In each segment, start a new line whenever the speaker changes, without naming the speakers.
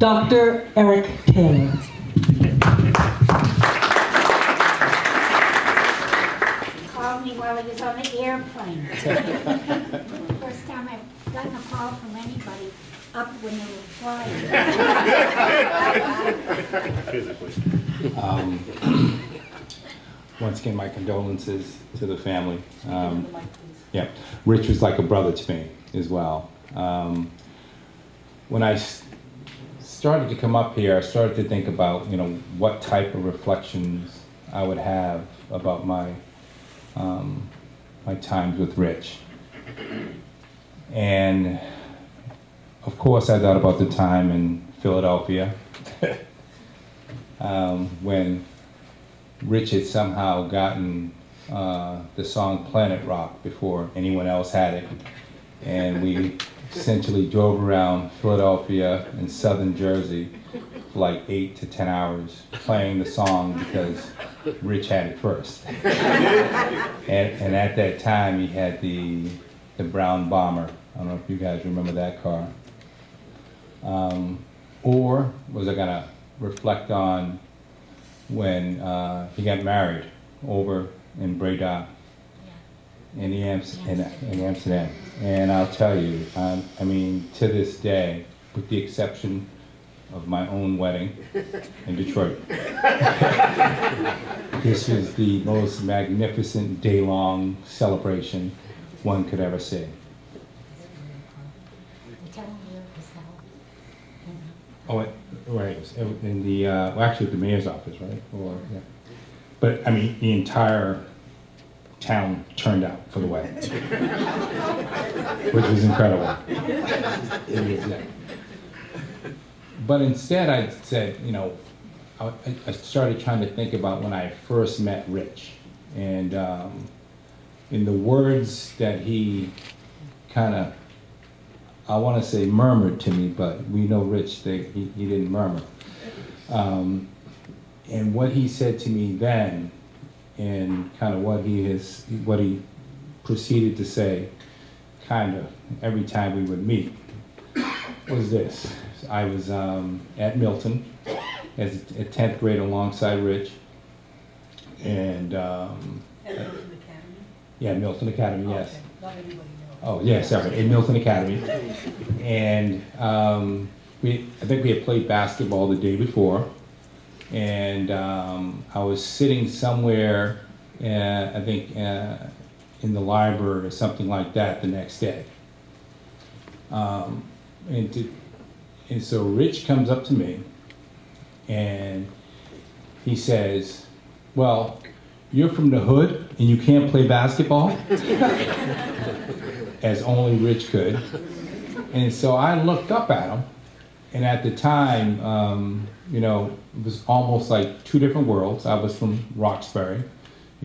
Dr. Eric Taylor.
Called me while he was on the airplane. First time I've gotten a call from anybody up when they were flying.
Physically. Once again, my condolences to the family. Yeah, Rich was like a brother to me as well. When I started to come up here, I started to think about, what type of reflections I would have about my my times with Rich. And of course, I thought about the time in Philadelphia when Rich had somehow gotten the song Planet Rock before anyone else had it. And we essentially drove around Philadelphia and southern Jersey for like 8 to 10 hours playing the song because Rich had it first. And at that time he had the brown Bomber. I don't know if you guys remember that car. Or was I gonna reflect on when he got married over in Breda, in Amsterdam. And I'll tell you, to this day, with the exception of my own wedding in Detroit, this is the most magnificent day-long celebration one could ever see. Oh, right, it was in the, actually at the mayor's office, right? Yeah. But, the entire town turned out for the wedding, which was incredible. But instead I said, I started trying to think about when I first met Rich. And in the words that he kind of, I want to say murmured to me, but we know Rich, he didn't murmur. And what he said to me then, and kind of what he proceeded to say, kind of every time we would meet, was this. I was at Milton as a 10th grade alongside Rich, and
At Milton Academy?
yeah, Milton Academy, yes.
Okay. Not everybody knows.
Oh, yeah, sorry, in Milton Academy. And I think we had played basketball the day before. And I was sitting somewhere, I think in the library or something like that the next day. And so Rich comes up to me and he says, "Well, you're from the hood and you can't play basketball?" As only Rich could. And so I looked up at him, and at the time, it was almost like two different worlds. I was from Roxbury.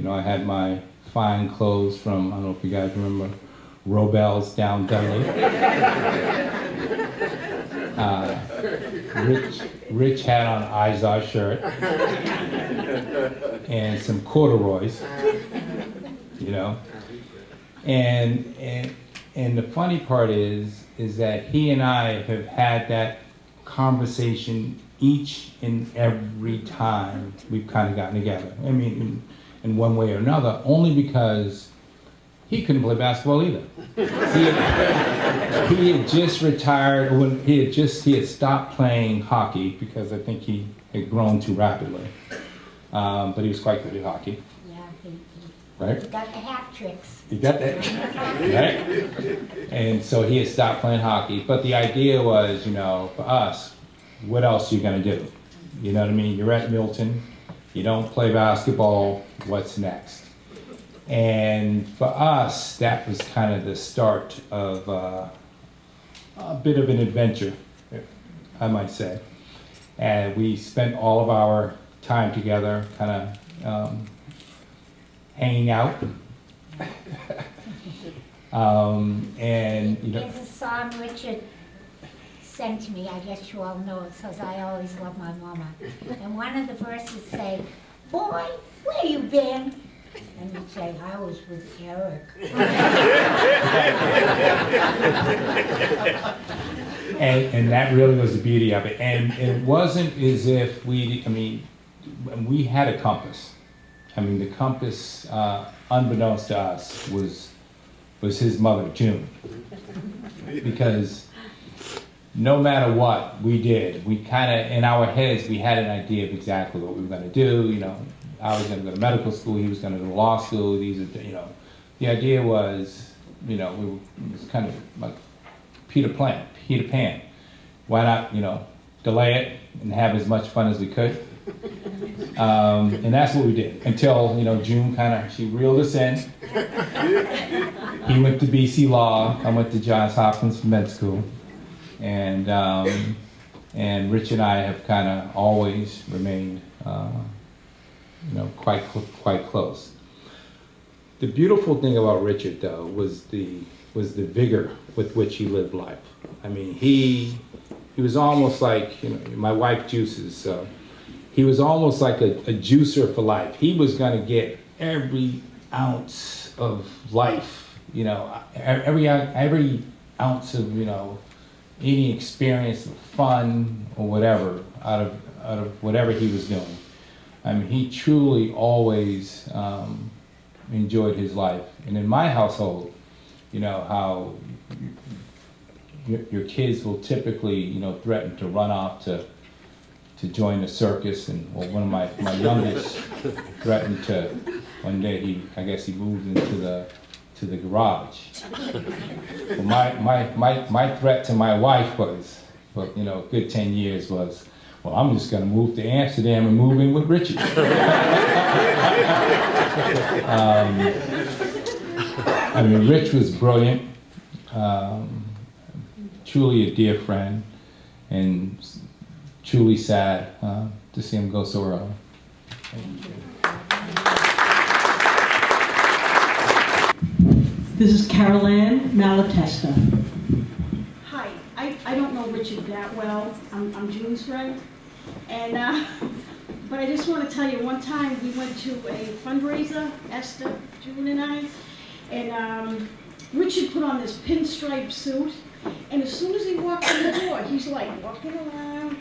I had my fine clothes from, I don't know if you guys remember, Robel's down Dudley. Rich had on an Izod shirt and some corduroys, And the funny part is that he and I have had that conversation each and every time we've kind of gotten together. In one way or another, only because he couldn't play basketball either. He had just retired, when he had stopped playing hockey because I think he had grown too rapidly. But he was quite good at hockey.
Yeah,
Right?
he got the hat tricks.
You got that, right? And so he had stopped playing hockey. But the idea was, for us, what else are you going to do? You know what I mean? You're at Milton, you don't play basketball, what's next? And for us, that was kind of the start of a bit of an adventure, I might say. And we spent all of our time together, kind of hanging out.
There's a song Richard sent to me, I guess you all know it, says I always love my mama. And one of the verses say, "Boy, where you been?" And you'd say, "I was with Eric."
And that really was the beauty of it. And it wasn't as if we had a compass. I mean, the compass, unbeknownst to us, was his mother, June. Because no matter what we did, we kind of, in our heads, we had an idea of exactly what we were going to do. You know, I was going to go to medical school, he was going to go to law school. These are, you know, the idea was, you know, it was kind of like Peter Pan. Why not, you know, delay it and have as much fun as we could? And that's what we did until, you know, June she reeled us in. He went to BC Law, I went to Johns Hopkins Med School, and Rich and I have kind of always remained, you know, quite close. The beautiful thing about Richard, though, was the vigor with which he lived life. I mean, he was almost like, you know, my wife juices, so he was almost like a juicer for life. He was going to get every ounce of life, you know, every ounce of, you know, any experience of fun or whatever out of whatever he was doing. I mean, he truly always enjoyed his life. And in my household, you know, how your kids will typically, you know, threaten to run off to join the circus, and well, one of my youngest threatened to, one day he moved into the garage. Well, my threat to my wife was, for, you know, a good 10 years was, well, I'm just gonna move to Amsterdam and move in with Richie. I mean, Rich was brilliant, truly a dear friend, and truly sad to see him go so early.
This is Carol Ann Malatesta.
Hi, I don't know Richard that well. I'm June's friend. And, but I just want to tell you, one time we went to a fundraiser, Esther, June and I, and Richard put on this pinstripe suit, and as soon as he walked in the door, he's like walking around,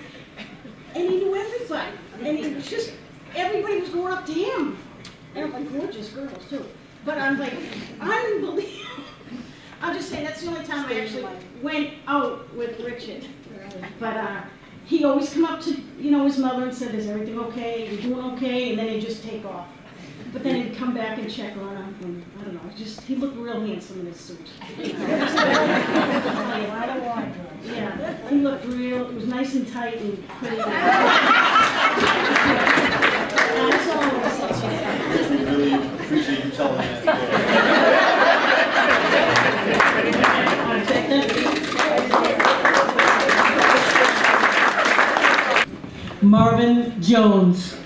and he knew everybody. And it was just, everybody was going up to him. And I'm like, gorgeous girls too. But I'm like, unbelievable. I'll just say that's the only time I actually went out with Richard. But he always come up to, you know, his mother and said, is everything okay? You doing okay? And then he'd just take off. But then he'd come back and check on him, and I don't know, he looked real handsome in his suit. Yeah, he looked real, it was nice and tight and pretty. That's all I was saying.
We really appreciate you telling that.
Marvin Jones.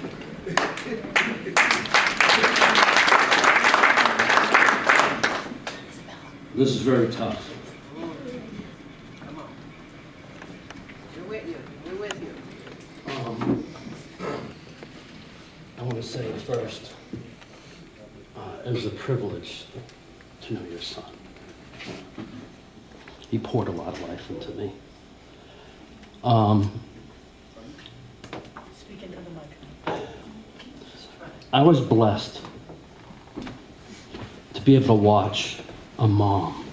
This is very tough.
Come on. We're with you. We're with you.
I want to say first, it was a privilege to know your son. He poured a lot of life into me.
Speak into the mic.
I was blessed to be able to watch a mom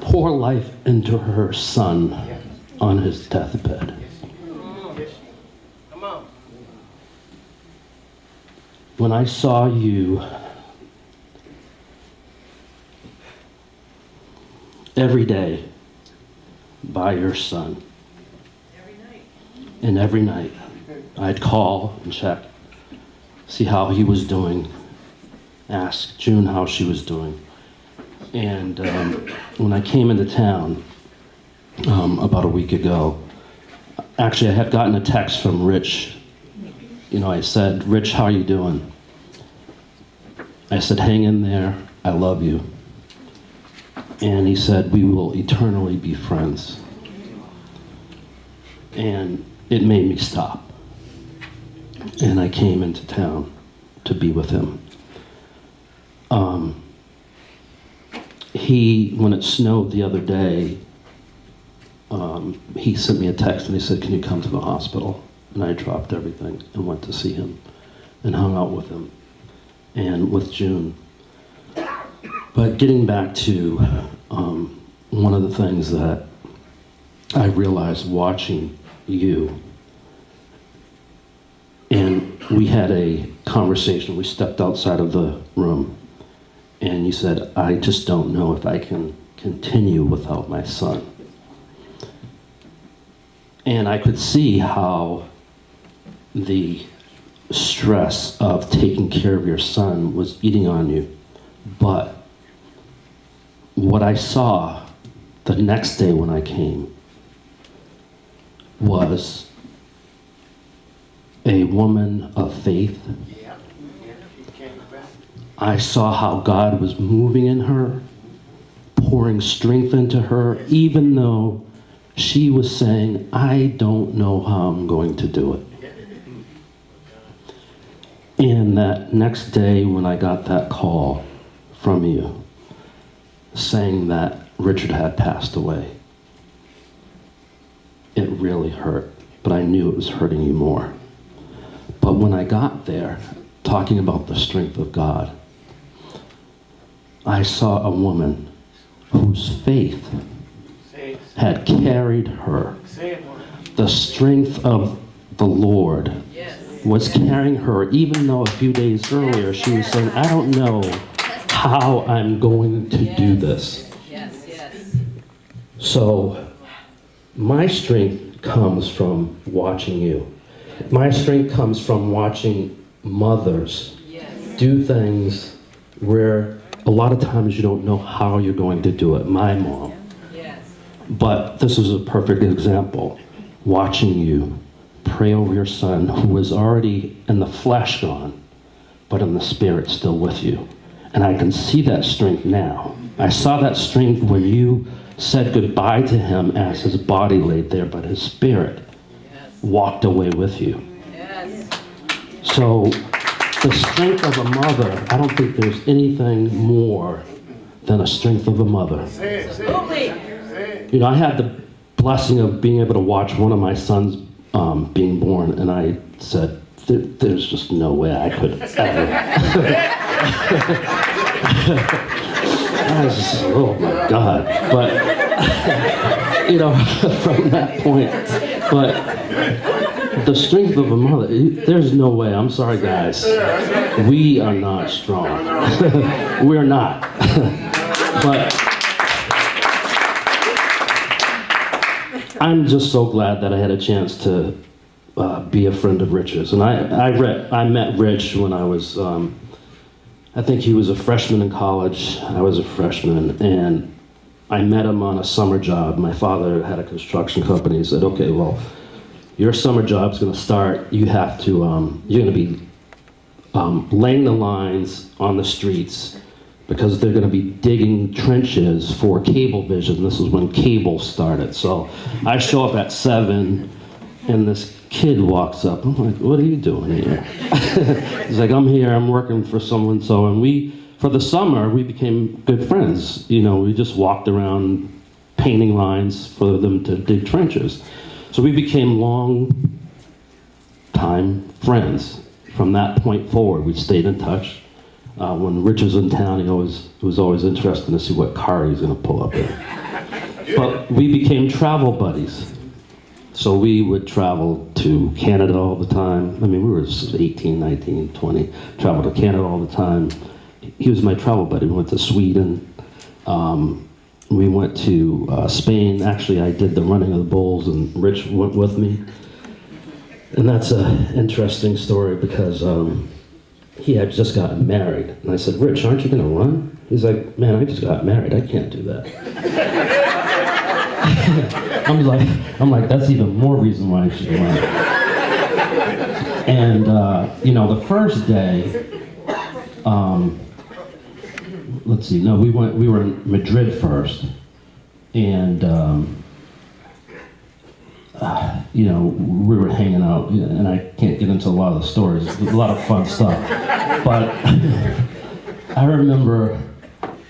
pour life into her son on his deathbed.
Come on.
When I saw you every day by your son, and every night I'd call and check, see how he was doing, ask June how she was doing. And when I came into town about a week ago, actually I had gotten a text from Rich. You know, I said, Rich, how are you doing? I said, hang in there, I love you. And he said, we will eternally be friends. And it made me stop. And I came into town to be with him. when it snowed the other day, he sent me a text and he said, "Can you come to the hospital?" And I dropped everything and went to see him and hung out with him and with June. But getting back to one of the things that I realized watching you, and we had a conversation, we stepped outside of the room, and you said, "I just don't know if I can continue without my son." And I could see how the stress of taking care of your son was eating on you. But what I saw the next day when I came was a woman of faith. I saw how God was moving in her, pouring strength into her, even though she was saying, "I don't know how I'm going to do it." And that next day when I got that call from you saying that Richard had passed away, it really hurt, but I knew it was hurting you more. But when I got there, talking about the strength of God, I saw a woman whose faith had carried her. The strength of the Lord was carrying her, even though a few days earlier she was saying, "I don't know how I'm going to do this." So my strength comes from watching you. My strength comes from watching mothers do things where a lot of times you don't know how you're going to do it. My mom. But this is a perfect example. Watching you pray over your son who was already in the flesh gone, but in the spirit still with you. And I can see that strength now. I saw that strength when you said goodbye to him as his body laid there, but his spirit walked away with you. So the strength of a mother, I don't think there's anything more than a strength of a mother. You know, I had the blessing of being able to watch one of my sons being born, and I said, there's just no way I could ever. I was just, oh my God. But, you know, from that point, but the strength of a mother, there's no way. I'm sorry, guys. We are not strong. We're not. But I'm just so glad that I had a chance to be a friend of Rich's. And I met Rich when I was, I think he was a freshman in college. I was a freshman, and I met him on a summer job. My father had a construction company. He said, "Okay, well, your summer job's going to start. You have to, you're going to be laying the lines on the streets because they're going to be digging trenches for Cablevision." This is when cable started. So I show up at 7, and this kid walks up. I'm like, "What are you doing here?" He's like, "I'm here, I'm working for someone." So, and for the summer, we became good friends. You know, we just walked around painting lines for them to dig trenches. So we became long-time friends. From that point forward, we stayed in touch. When Rich was in town, he was always interested to see what car he was going to pull up in. But we became travel buddies. So we would travel to Canada all the time. I mean, we were 18, 19, 20, traveled to Canada all the time. He was my travel buddy. We went to Sweden. We went to Spain. Actually, I did the running of the bulls, and Rich went with me. And that's an interesting story because he had just gotten married. And I said, "Rich, aren't you going to run?" He's like, "Man, I just got married. I can't do that." I'm like, that's even more reason why I should run. And, you know, the first day, let's see, no, we were in Madrid first. And, you know, we were hanging out, and I can't get into a lot of the stories. There's a lot of fun stuff. But I remember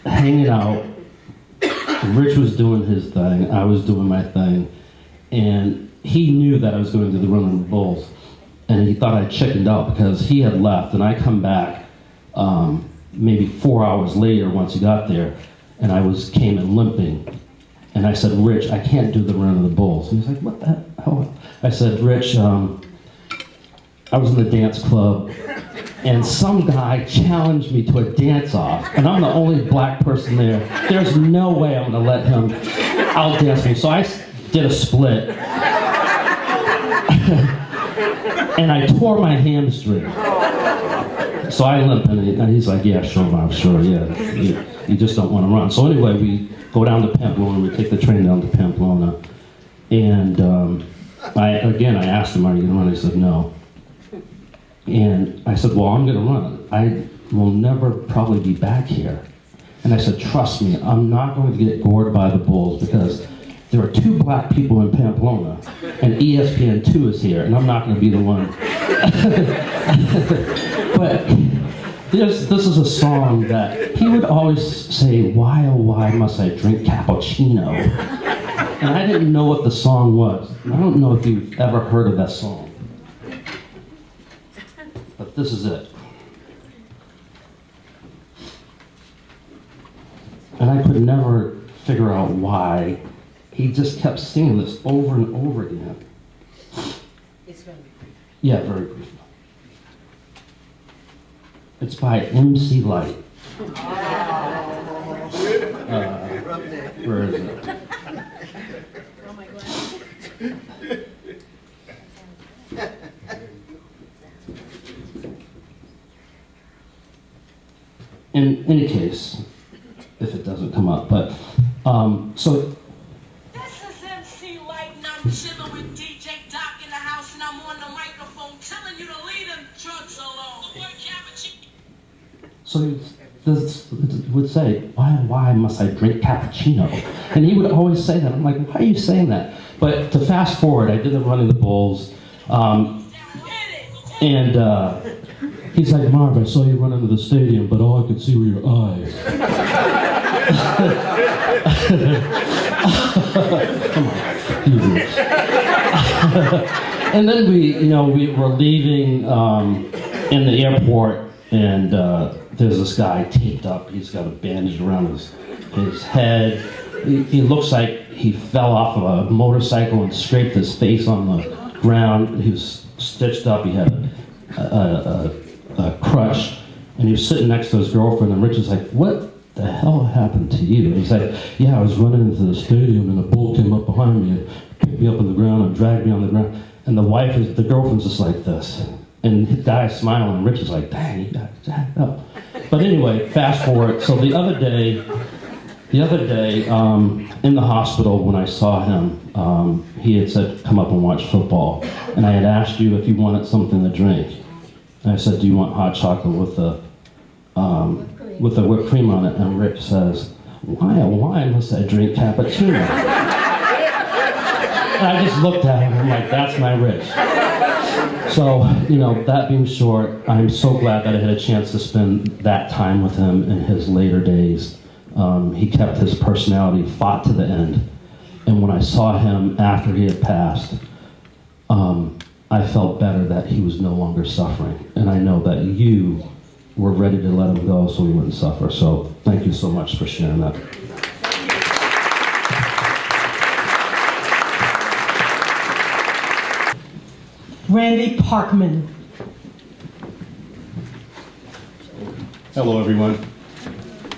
hanging out Rich was doing his thing, I was doing my thing, and he knew that I was going to the Run of the Bulls, and he thought I chickened out because he had left, and I come back maybe 4 hours later once he got there, and came in limping, and I said, Rich, I can't do the Run of the Bulls. And he's like, what the hell? I said, Rich, I was in the dance club, and some guy challenged me to a dance-off, and I'm the only black person there. There's no way I'm gonna let him outdance me. So I did a split, and I tore my hamstring. So I limp, and he's like, yeah, sure, Bob, sure, yeah. You just don't want to run. So anyway, we go down to Pamplona, we take the train down to Pamplona, and I asked him, are you gonna run? He said, no. And I said, well, I'm gonna run. I will never probably be back here. And I said, trust me, I'm not going to get gored by the bulls because there are 2 black people in Pamplona and ESPN2 is here and I'm not gonna be the one. But this is a song that he would always say, why oh why must I drink cappuccino? And I didn't know what the song was. I don't know if you've ever heard of that song. But this is it. And I could never figure out why he just kept singing this over and over again.
It's going to be brief.
Yeah, very brief. It's by MC Light. Where is it?
Oh my God.
In any case, if it doesn't come up, but so.
This is MC Light, and I'm chilling with DJ Doc in the house, and I'm on the microphone telling you to leave them drugs alone.
So this would say, why must I drink cappuccino? And he would always say that. I'm like, why are you saying that? But to fast forward, I did the Running the Bulls, and he's like, Marv, I saw you run into the stadium, but all I could see were your eyes. Come on, you rich. And then we were leaving in the airport, and there's this guy taped up. He's got a bandage around his head. He looks like he fell off of a motorcycle and scraped his face on the ground. He was stitched up. He had a crutch, and he was sitting next to his girlfriend, and Rich was like, what the hell happened to you? And he's like, yeah, I was running into the stadium, and a bull came up behind me and picked me up on the ground and dragged me on the ground. And the girlfriend's just like this. And the guy's smiling, and Rich is like, dang, he got jacked up. But anyway, fast forward. So the other day, in the hospital when I saw him, he had said, come up and watch football. And I had asked you if you wanted something to drink. And I said, do you want hot chocolate with a whipped cream on it? And Rich says, why must I drink cappuccino? And I just looked at him, I'm like, that's my Rich. So, that being short, I'm so glad that I had a chance to spend that time with him in his later days. He kept his personality, fought to the end. And when I saw him after he had passed, I felt better that he was no longer suffering. And I know that you were ready to let him go so he wouldn't suffer. So thank you so much for sharing that.
Randy Parkman.
Hello, everyone.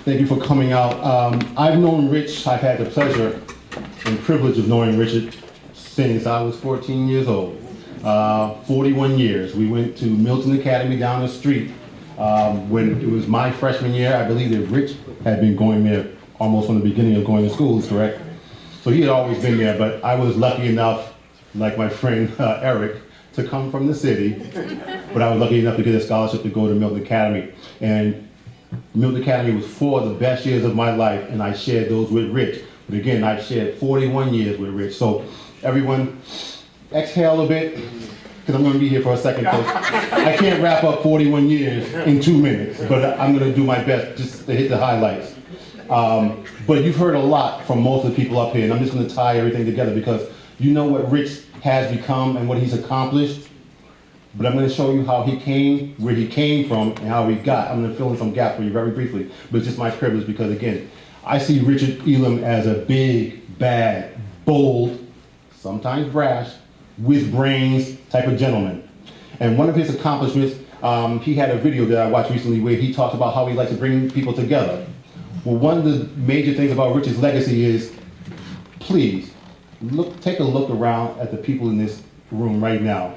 Thank you for coming out. I've known Rich. I've had the pleasure and privilege of knowing Richard since I was 14 years old. 41 years. We went to Milton Academy down the street when it was my freshman year. I believe that Rich had been going there almost from the beginning of going to school, correct? So he had always been there, but I was lucky enough, like my friend Eric, to come from the city. But I was lucky enough to get a scholarship to go to Milton Academy. And Milton Academy was 4 of the best years of my life, and I shared those with Rich. But again, I've shared 41 years with Rich. So everyone, exhale a bit, because I'm going to be here for a second. I can't wrap up 41 years in 2 minutes, but I'm going to do my best just to hit the highlights. But you've heard a lot from most of the people up here, and I'm just going to tie everything together because you know what Rich has become and what he's accomplished. But I'm going to show you how he came, where he came from, and how he got. I'm going to fill in some gaps for you very briefly, but it's just my privilege because, again, I see Richard Elam as a big, bad, bold, sometimes brash, with brains type of gentleman. And one of his accomplishments, he had a video that I watched recently where he talked about how he likes to bring people together. Well, one of the major things about Richard's legacy is, please, take a look around at the people in this room right now,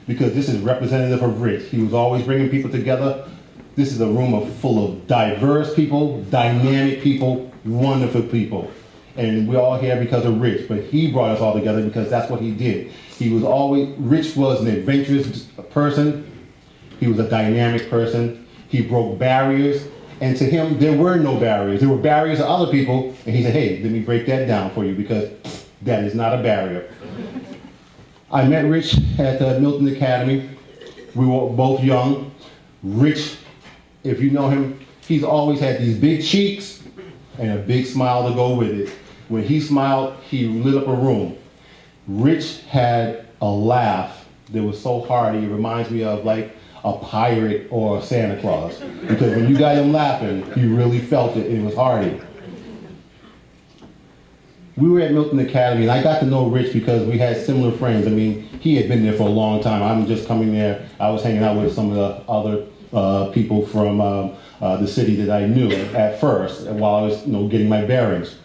because this is representative of Rich. He was always bringing people together. This is a room full of diverse people, dynamic people, wonderful people. And we're all here because of Rich, but he brought us all together because that's what he did. Rich was an adventurous person. He was a dynamic person. He broke barriers. And to him, there were no barriers. There were barriers to other people. And he said, hey, let me break that down for you because that is not a barrier. I met Rich at the Milton Academy. We were both young. Rich, if you know him, he's always had these big cheeks and a big smile to go with it. When he smiled, he lit up a room. Rich had a laugh that was so hearty, it reminds me of like a pirate or a Santa Claus. Because when you got him laughing, you really felt it, and it was hearty. We were at Milton Academy, and I got to know Rich because we had similar friends. I mean, he had been there for a long time. I'm just coming there. I was hanging out with some of the other people from the city that I knew at first, while I was, getting my bearings.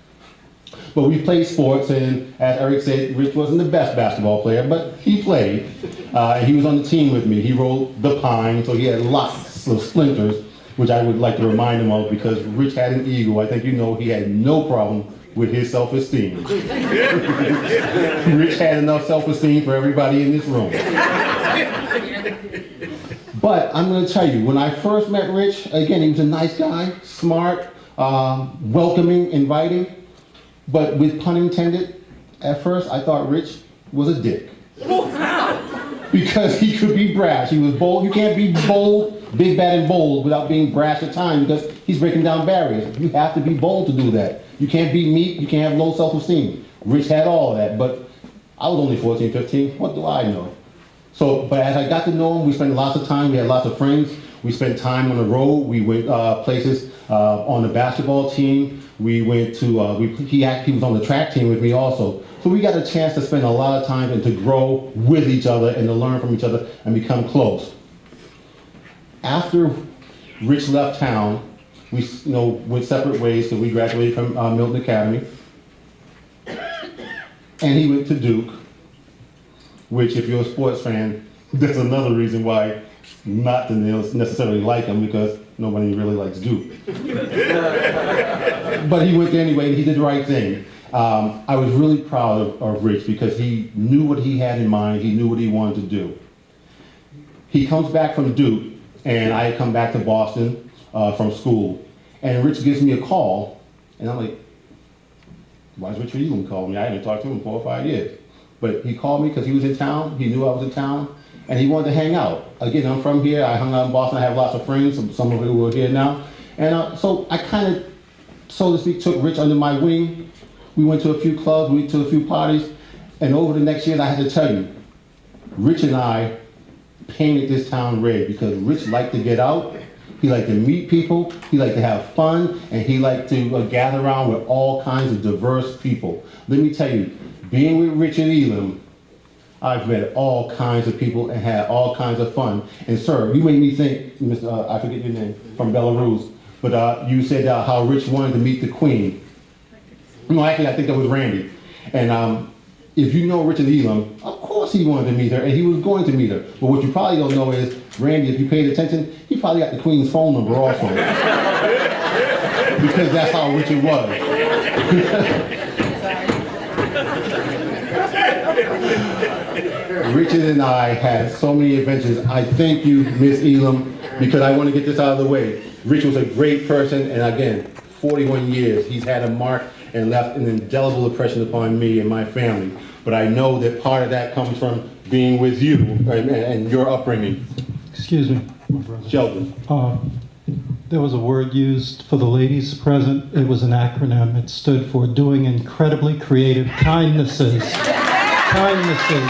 But we played sports, and as Eric said, Rich wasn't the best basketball player, but he played. He was on the team with me. He rode the pine, so he had lots of splinters, which I would like to remind him of because Rich had an ego. I think he had no problem with his self-esteem. Rich had enough self-esteem for everybody in this room. But I'm going to tell you, when I first met Rich, again, he was a nice guy, smart, welcoming, inviting. But with pun intended, at first I thought Rich was a dick. Because he could be brash. He was bold. You can't be bold, big, bad, and bold without being brash at times because he's breaking down barriers. You have to be bold to do that. You can't be meek. You can't have low self-esteem. Rich had all of that, but I was only 14, 15. What do I know? But as I got to know him, we spent lots of time. We had lots of friends. We spent time on the road. We went places on the basketball team. We went to, he was on the track team with me also. So we got a chance to spend a lot of time and to grow with each other and to learn from each other and become close. After Rich left town, we went separate ways because we graduated from Milton Academy. And he went to Duke, which if you're a sports fan, that's another reason why not to necessarily like him because nobody really likes Duke. But he went there anyway and he did the right thing. I was really proud of Rich because he knew what he had in mind. He knew what he wanted to do. He comes back from Duke and I come back to Boston from school. And Rich gives me a call and I'm like, why is Richard Elam calling me? I hadn't talked to him in 4 or 5 years. But he called me because he was in town. He knew I was in town. And he wanted to hang out. Again, I'm from here. I hung out in Boston. I have lots of friends, some of who are here now. And so I kind of, so to speak, took Rich under my wing. We went to a few clubs. We went to a few parties. And over the next years, I had to tell you, Rich and I painted this town red because Rich liked to get out. He liked to meet people. He liked to have fun. And he liked to gather around with all kinds of diverse people. Let me tell you, being with Richard Elam, I've met all kinds of people and had all kinds of fun. And sir, you made me think, Mr. I forget your name, from Belarus, but you said how Rich wanted to meet the Queen. No, actually, I think that was Randy. And if you know Richard Elam, of course he wanted to meet her, and he was going to meet her. But what you probably don't know is, Randy, if you paid attention, he probably got the Queen's phone number also. Because that's how Richard was. Richard and I had so many adventures. I thank you, Miss Elam, because I want to get this out of the way. Rich was a great person, and again, 41 years. He's had a mark and left an indelible impression upon me and my family. But I know that part of that comes from being with you and your upbringing.
Excuse me, my brother.
Sheldon.
there was a word used for the ladies present. It was an acronym. It stood for doing incredibly creative kindnesses. Kindnesses.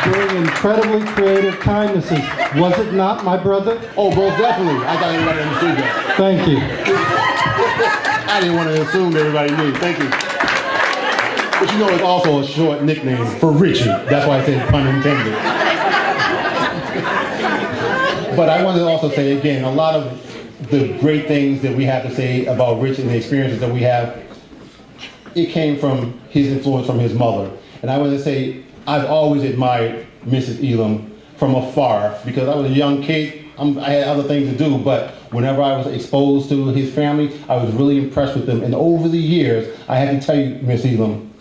Doing incredibly creative kindnesses. Was it not, my brother?
Oh, most definitely. I thought everybody understood that.
Thank you.
I didn't want to assume that everybody knew. Thank you. But you know, it's also a short nickname for Richie. That's why I said pun intended. But I wanted to also say again, a lot of the great things that we have to say about Rich and the experiences that we have, it came from his influence from his mother. And I want to say, I've always admired Mrs. Elam from afar because I was a young kid. I had other things to do, but whenever I was exposed to his family, I was really impressed with them. And over the years, I have to tell you, Miss Elam,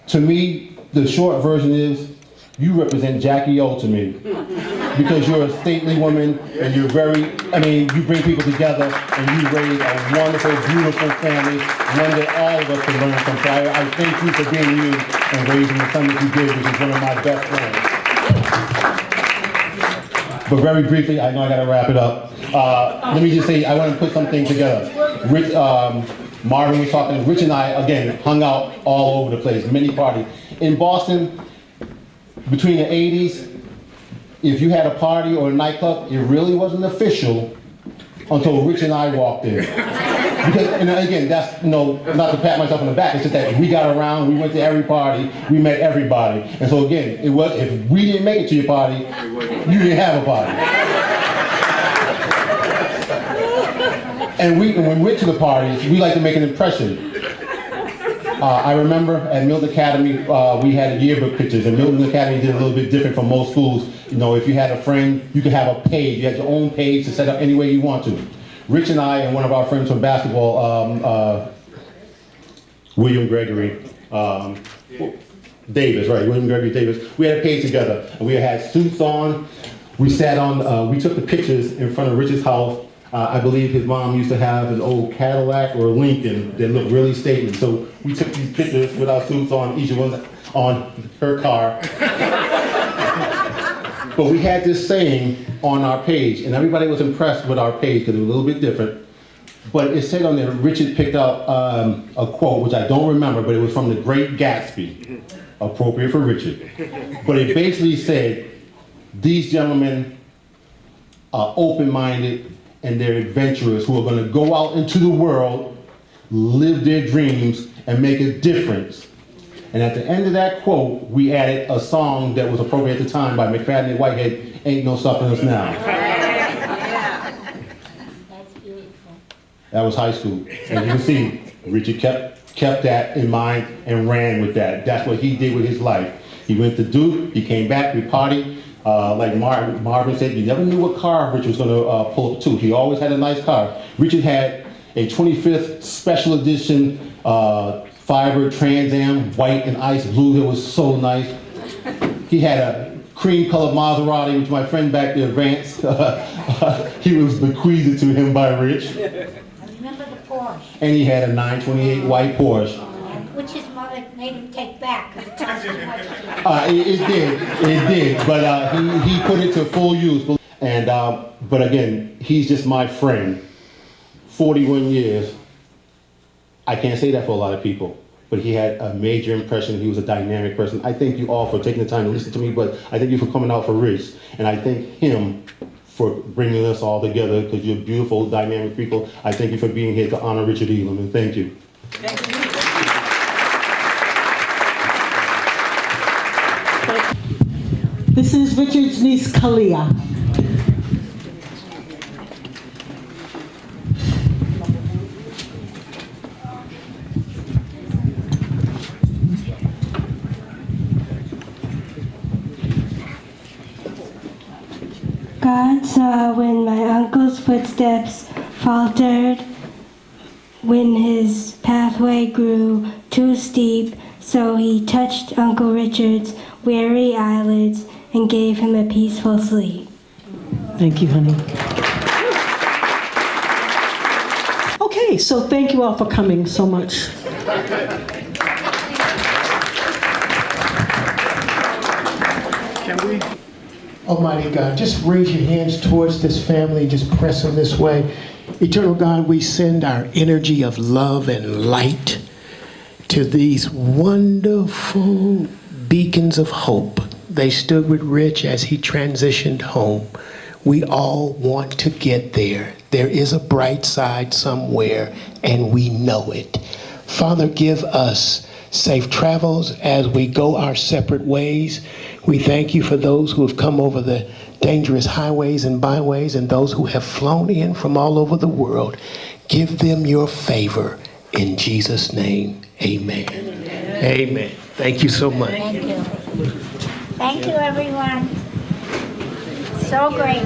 to me, the short version is, you represent Jackie O to me. Because you're a stately woman, and you're you bring people together, and you raise a wonderful, beautiful family, one that all of us can learn from. So I thank you for being you and raising the son that you did, which is one of my best friends. But very briefly, I know I gotta wrap it up. Let me just say, I want to put something together. Rich, Marvin was talking, Rich and I, again, hung out all over the place, many parties. In Boston, between the 80s, if you had a party or a nightclub, it really wasn't official until Rich and I walked in. Because, and again, that's not to pat myself on the back, it's just that we got around, we went to every party, we met everybody. And so again, it was, if we didn't make it to your party, you didn't have a party. And when we went to the parties, we like to make an impression. I remember at Milton Academy, we had yearbook pictures, and Milton Academy did a little bit different from most schools. You know, if you had a friend, you could have a page. You had your own page to set up any way you want to. Rich and I and one of our friends from basketball, William Gregory Davis, right? William Gregory Davis. We had a page together, and we had suits on. We sat on. We took the pictures in front of Rich's house. I believe his mom used to have an old Cadillac or Lincoln that looked really stately. So we took these pictures with our suits on, each of us on her car. But we had this saying on our page, and everybody was impressed with our page because it was a little bit different. But it said on there, Richard picked out a quote, which I don't remember, but it was from The Great Gatsby, appropriate for Richard. But it basically said, these gentlemen are open-minded, and they're adventurers who are going to go out into the world, live their dreams, and make a difference. And at the end of that quote, we added a song that was appropriate at the time by McFadden and Whitehead, Ain't No Stopping Us Now.
That's beautiful.
That was high school. And you can see, Richard kept that in mind and ran with that. That's what he did with his life. He went to Duke, he came back, we partied. Like Marvin said, you never knew what car Richard was going to pull up to. He always had a nice car. Richard had a 25th special edition Firebird Trans Am, white and ice blue. That was so nice. He had a cream-colored Maserati, which my friend back there, Vance, he was bequeathed to him by Rich.
I remember the Porsche,
And he had a 928 white Porsche.
which his mother made him take back because it cost too much.
It did, but he put it to full use. And but again, he's just my friend. 41 years. I can't say that for a lot of people, but he had a major impression. He was a dynamic person. I thank you all for taking the time to listen to me, but I thank you for coming out for Rich, and I thank him for bringing us all together because you're beautiful, dynamic people. I thank you for being here to honor Richard Elam, and thank you.
Thank you.
This is Richard's niece, Kalia.
God saw when my uncle's footsteps faltered, when his pathway grew too steep, so he touched Uncle Richard's weary eyelids and gave him a peaceful sleep.
Thank you, honey. Okay, so thank you all for coming so much.
Can we?
Almighty God, just raise your hands towards this family, just press them this way. Eternal God, we send our energy of love and light to these wonderful beacons of hope. They stood with Rich as he transitioned home. We all want to get there. There is a bright side somewhere, and we know it. Father, give us safe travels as we go our separate ways. We thank you for those who have come over the dangerous highways and byways and those who have flown in from all over the world. Give them your favor in Jesus' name. Amen. Amen. Thank you so much.
Thank you. Thank you, everyone. So great.